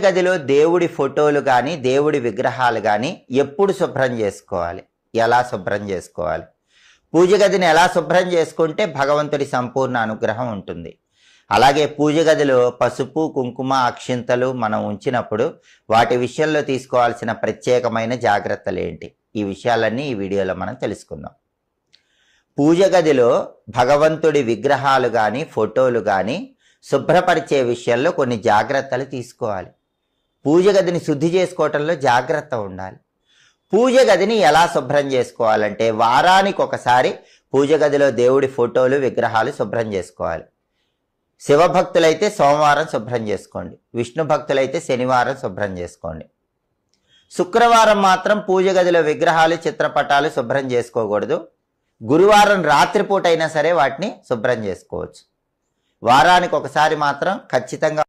గదిలో దేవుడి ఫోటోలు కానీ దేవుడి విగ్రహాలు కానీ ఎప్పుడు శుభ్రం చేసుకోవాలి, ఎలా శుభ్రం చేసుకోవాలి? పూజ గదిని ఎలా శుభ్రం చేసుకుంటే భగవంతుడి సంపూర్ణ అనుగ్రహం ఉంటుంది. అలాగే పూజ గదిలో పసుపు కుంకుమ అక్షింతలు మనం ఉంచినప్పుడు వాటి విషయంలో తీసుకోవాల్సిన ప్రత్యేకమైన జాగ్రత్తలు ఏంటి, ఈ విషయాలన్నీ ఈ వీడియోలో మనం తెలుసుకుందాం. పూజ గదిలో భగవంతుడి విగ్రహాలు కానీ ఫోటోలు కానీ శుభ్రపరిచే విషయంలో కొన్ని జాగ్రత్తలు తీసుకోవాలి. పూజ గదిని శుద్ధి చేసుకోవటంలో జాగ్రత్త ఉండాలి. పూజ గదిని ఎలా శుభ్రం చేసుకోవాలంటే వారానికి ఒకసారి పూజ గదిలో దేవుడి ఫోటోలు విగ్రహాలు శుభ్రం చేసుకోవాలి. శివభక్తులైతే సోమవారం శుభ్రం చేసుకోండి, విష్ణు భక్తులైతే శనివారం శుభ్రం చేసుకోండి. శుక్రవారం మాత్రం పూజ గదిలో విగ్రహాలు చిత్రపటాలు శుభ్రం చేసుకోకూడదు. గురువారం రాత్రిపూట అయినా సరే వాటిని శుభ్రం చేసుకోవచ్చు. వారానికి ఒకసారి మాత్రం ఖచ్చితంగా